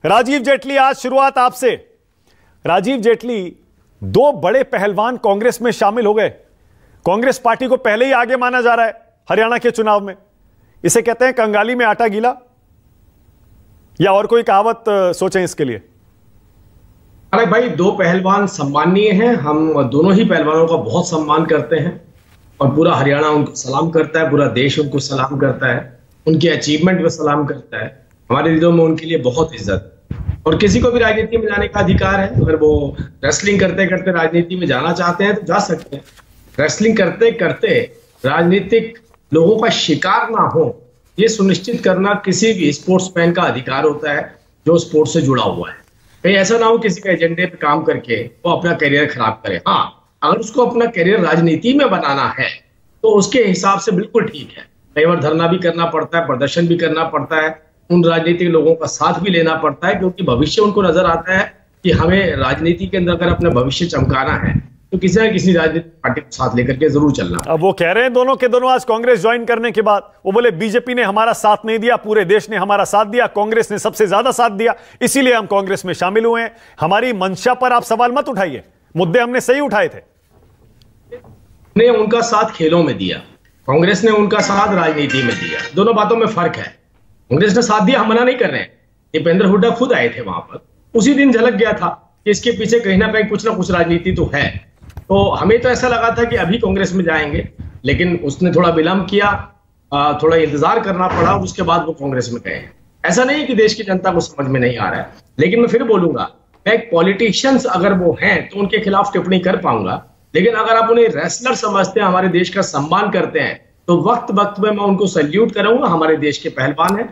राजीव जेटली, आज शुरुआत आपसे। राजीव जेटली, दो बड़े पहलवान कांग्रेस में शामिल हो गए। कांग्रेस पार्टी को पहले ही आगे माना जा रहा है हरियाणा के चुनाव में। इसे कहते हैं कंगाली में आटा गीला, या और कोई कहावत सोचें इसके लिए? अरे भाई, दो पहलवान सम्माननीय हैं। हम दोनों ही पहलवानों का बहुत सम्मान करते हैं और पूरा हरियाणा उनको सलाम करता है, पूरा देश उनको सलाम करता है, उनके अचीवमेंट को सलाम करता है। हमारे दिलों में उनके लिए बहुत इज्जत। और किसी को भी राजनीति में जाने का अधिकार है। अगर वो रेसलिंग करते करते राजनीति में जाना चाहते हैं तो जा सकते हैं। रेसलिंग करते करते राजनीतिक लोगों का शिकार ना हो, ये सुनिश्चित करना किसी भी स्पोर्ट्समैन का अधिकार होता है जो स्पोर्ट्स से जुड़ा हुआ है। कहीं ऐसा ना हो किसी के एजेंडे पे काम करके वो अपना करियर खराब करे। हाँ, अगर उसको अपना करियर राजनीति में बनाना है तो उसके हिसाब से बिल्कुल ठीक है। कई बार धरना भी करना पड़ता है, प्रदर्शन भी करना पड़ता है, उन राजनीतिक लोगों का साथ भी लेना पड़ता है, क्योंकि भविष्य उनको नजर आता है कि हमें राजनीति के अंदर अगर अपना भविष्य चमकाना है तो किसी न किसी राजनीतिक पार्टी को साथ लेकर के जरूर चलना। अब वो कह रहे हैं दोनों के दोनों आज कांग्रेस ज्वाइन करने के बाद, वो बोले बीजेपी ने हमारा साथ नहीं दिया, पूरे देश ने हमारा साथ दिया, कांग्रेस ने सबसे ज्यादा साथ दिया, इसीलिए हम कांग्रेस में शामिल हुए हैं। हमारी मंशा पर आप सवाल मत उठाइए, मुद्दे हमने सही उठाए थे। ने उनका साथ खेलों में दिया, कांग्रेस ने उनका साथ राजनीति में दिया। दोनों बातों में फर्क है। कांग्रेस ने साथ दिया, हम मना नहीं कर रहे हैं। दीपेंद्र हुड्डा खुद आए थे वहां पर, उसी दिन झलक गया था कि इसके पीछे कहीं ना कुछ राजनीति तो है। तो हमें तो ऐसा लगा था कि अभी कांग्रेस में जाएंगे, लेकिन उसने थोड़ा विलंब किया, थोड़ा इंतजार करना पड़ा, उसके बाद वो कांग्रेस में गए। ऐसा नहीं कि देश की जनता को समझ में नहीं आ रहा है, लेकिन मैं फिर बोलूंगा, मैं एक पॉलिटिशियंस अगर वो हैं तो उनके खिलाफ टिप्पणी कर पाऊंगा, लेकिन अगर आप उन्हें रेसलर समझते हैं, हमारे देश का सम्मान करते हैं, तो वक्त वक्त में मैं उनको सैल्यूट करूंगा। हमारे देश के पहलवान हैं।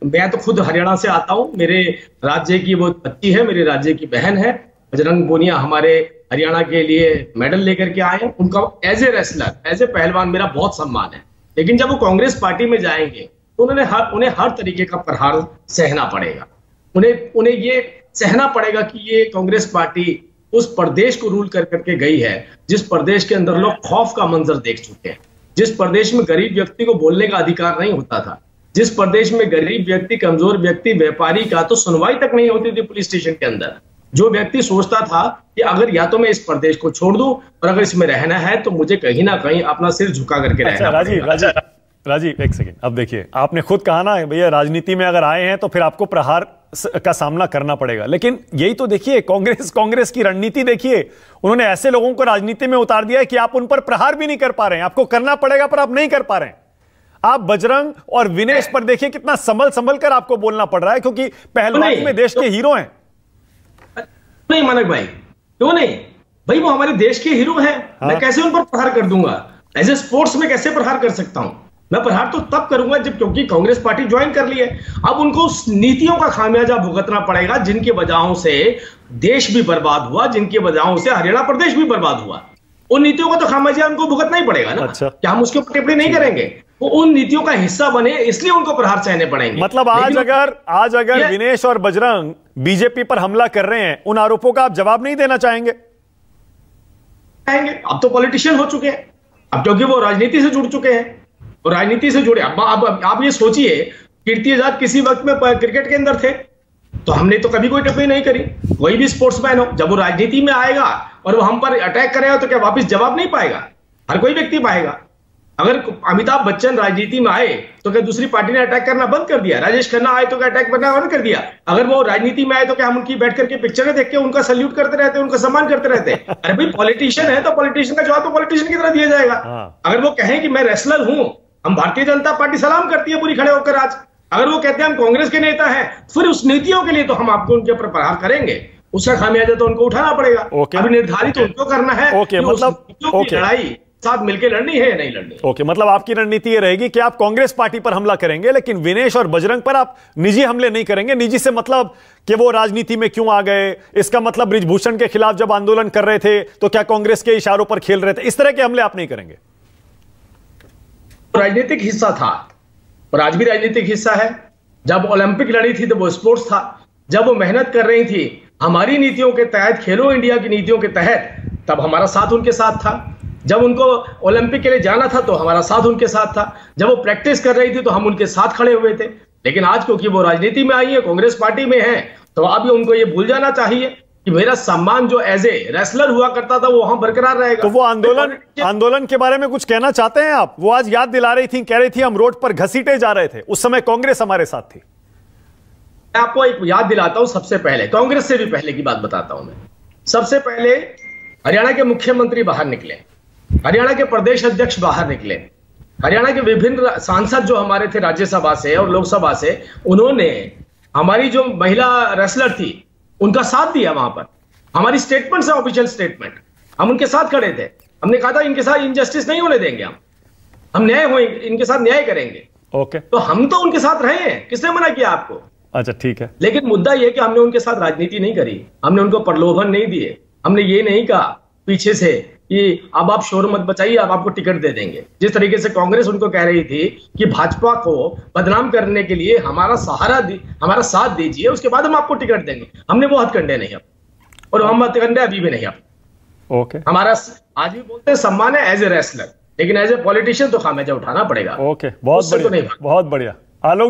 मैं तो खुद हरियाणा से आता हूं, मेरे राज्य की वो बच्ची है, मेरे राज्य की बहन है। बजरंग पूनिया हमारे हरियाणा के लिए मेडल लेकर के आए हैं। उनका as a wrestler, as a पहलवान मेरा बहुत सम्मान है। लेकिन जब वो कांग्रेस पार्टी में जाएंगे तो उन्हें हर तरीके का प्रहार सहना पड़ेगा। उन्हें ये सहना पड़ेगा कि ये कांग्रेस पार्टी उस प्रदेश को रूल कर करके गई है जिस प्रदेश के अंदर लोग खौफ का मंजर देख चुके हैं, जिस प्रदेश में गरीब व्यक्ति को बोलने का अधिकार नहीं होता था, जिस प्रदेश में गरीब व्यक्ति, कमजोर व्यक्ति, व्यापारी का तो सुनवाई तक नहीं होती थी पुलिस स्टेशन के अंदर। जो व्यक्ति सोचता था कि अगर या तो मैं इस प्रदेश को छोड़ दूं और अगर इसमें रहना है तो मुझे कहीं ना कहीं अपना सिर झुका करके रहना पड़ेगा। राजीव एक सेकंड, अब देखिए, आपने खुद कहा ना भैया राजनीति में अगर आए हैं तो फिर आपको प्रहार का सामना करना पड़ेगा, लेकिन यही तो देखिए कांग्रेस की रणनीति देखिए। उन्होंने ऐसे लोगों को राजनीति में उतार दिया है कि आप उन पर प्रहार भी नहीं कर पा रहे हैं। आपको करना पड़ेगा पर आप नहीं कर पा रहे हैं। आप बजरंग और विनेश पर देखिए कितना संभल कर आपको बोलना पड़ रहा है, क्योंकि पहलवानी में देश के हीरो हैं। नहीं मानक भाई, क्यों नहीं भाई, वो हमारे देश के हीरो हैं। मैं कैसे उन पर प्रहार कर दूंगा? एज ए स्पोर्ट्स में कैसे प्रहार कर सकता हूं? मैं प्रहार तो तब करूंगा जब, क्योंकि कांग्रेस पार्टी ज्वाइन कर ली है। अब उनको उस नीतियों का खामियाजा भुगतना पड़ेगा जिनकी वजहों से देश भी बर्बाद हुआ, जिनकी वजहों से हरियाणा प्रदेश भी बर्बाद हुआ। उन नीतियों का तो खामियाजा उनको भुगतना ही पड़ेगा ना। अच्छा, क्या हम उसके ऊपर टिप्पणी नहीं करेंगे? वो उन नीतियों का हिस्सा बने, इसलिए उनको प्रहार सहने पड़ेंगे। मतलब आज अगर विनेश और बजरंग बीजेपी पर हमला कर रहे हैं, उन आरोपों का आप जवाब नहीं देना चाहेंगे? अब तो पॉलिटिशियन हो चुके हैं, अब क्योंकि वो राजनीति से जुड़ चुके हैं और राजनीति से जुड़े। अब आप ये सोचिए, कीर्ति आजाद किसी वक्त में क्रिकेट के अंदर थे तो हमने तो कभी कोई टिप्पणी नहीं करी। कोई भी स्पोर्ट्समैन हो, जब वो राजनीति में आएगा और वो हम पर अटैक करेगा तो क्या वापस जवाब नहीं पाएगा? हर कोई व्यक्ति पाएगा। अगर अमिताभ बच्चन राजनीति में आए तो क्या दूसरी पार्टी ने अटैक करना बंद कर दिया? राजेश खन्ना आए तो क्या अटैक करना बंद कर दिया? अगर वो राजनीति में आए तो क्या हम उनकी बैठ करके पिक्चरें देख के उनका सल्यूट करते रहते, उनका सम्मान करते रहते? अरे भाई, पॉलिटिशियन है तो पॉलिटिशियन का जवाब तो पॉलिटिशियन की तरह दिया जाएगा। अगर वो कहें कि मैं रेसलर हूं, हम भारतीय जनता पार्टी सलाम करती है पूरी खड़े होकर आज। अगर वो कहते हैं हम कांग्रेस के नेता हैं, फिर उस नीतियों के लिए तो हम आपको उनके ऊपर प्रहार करेंगे, उसका खामियाजा तो उनको उठाना पड़ेगा। अभी निर्धारित उनको करना है, मतलब लड़ाई साथ मिलकर लड़नी है या नहीं लड़नी। मतलब आपकी रणनीति ये रहेगी कि आप कांग्रेस पार्टी पर हमला करेंगे, लेकिन विनेश और बजरंग पर आप निजी हमले नहीं करेंगे। निजी से मतलब कि वो राजनीति में क्यों आ गए, इसका मतलब बृजभूषण के खिलाफ जब आंदोलन कर रहे थे तो क्या कांग्रेस के इशारों पर खेल रहे थे, इस तरह के हमले आप नहीं करेंगे? राजनीतिक हिस्सा था और आज भी राजनीतिक हिस्सा है। जब ओलंपिक लड़ी थी तो वो स्पोर्ट्स था। जब वो मेहनत कर रही थी हमारी नीतियों के तहत, खेलो इंडिया की नीतियों के तहत, तब हमारा साथ उनके साथ था। जब उनको ओलंपिक के लिए जाना था तो हमारा साथ उनके साथ था। जब वो प्रैक्टिस कर रही थी तो हम उनके साथ खड़े हुए थे। लेकिन आज क्योंकि वो राजनीति में आई है, कांग्रेस पार्टी में है, तो अब उनको ये भूल जाना चाहिए कि मेरा सम्मान जो एज ए रेसलर हुआ करता था वो वहां बरकरार रहेगा। तो वो आंदोलन के बारे में कुछ कहना चाहते हैं आप? वो आज याद दिला रही थी, कह रही थी हम रोड पर घसीटे जा रहे थे, उस समय कांग्रेस हमारे साथ थी। मैं आपको एक याद दिलाता हूं, सबसे पहले कांग्रेस से भी पहले की बात बताता हूं मैं। सबसे पहले हरियाणा के मुख्यमंत्री बाहर निकले, हरियाणा के प्रदेश अध्यक्ष बाहर निकले, हरियाणा के विभिन्न सांसद जो हमारे थे राज्यसभा से और लोकसभा से, उन्होंने हमारी जो महिला रेसलर थी उनका साथ दिया वहां पर। हमारी स्टेटमेंट है, ऑफिशियल स्टेटमेंट, हम उनके साथ खड़े थे। हमने कहा था इनके साथ इनजस्टिस नहीं होने देंगे, हम न्याय होंगे, इनके साथ न्याय करेंगे। ओके, तो हम तो उनके साथ रहे हैं, किसने मना किया आपको? अच्छा ठीक है। लेकिन मुद्दा यह कि हमने उनके साथ राजनीति नहीं करी, हमने उनको प्रलोभन नहीं दिए, हमने ये नहीं कहा पीछे से कि अब आप शोर मत बचाइए, अब आपको टिकट दे देंगे। जिस तरीके से कांग्रेस उनको कह रही थी कि भाजपा को बदनाम करने के लिए हमारा हमारा साथ दीजिए, उसके बाद हम आपको टिकट देंगे, हमने वो हथकंडे नहीं अब, और हम हथकंडे अभी भी नहीं अब। ओके, हमारा आज भी बोलते हैं सम्मान है एज ए रेसलर, लेकिन एज ए पॉलिटिशियन तो खामियाजा उठाना पड़ेगा। ओके, बहुत बढ़िया, बहुत बढ़िया। आलोक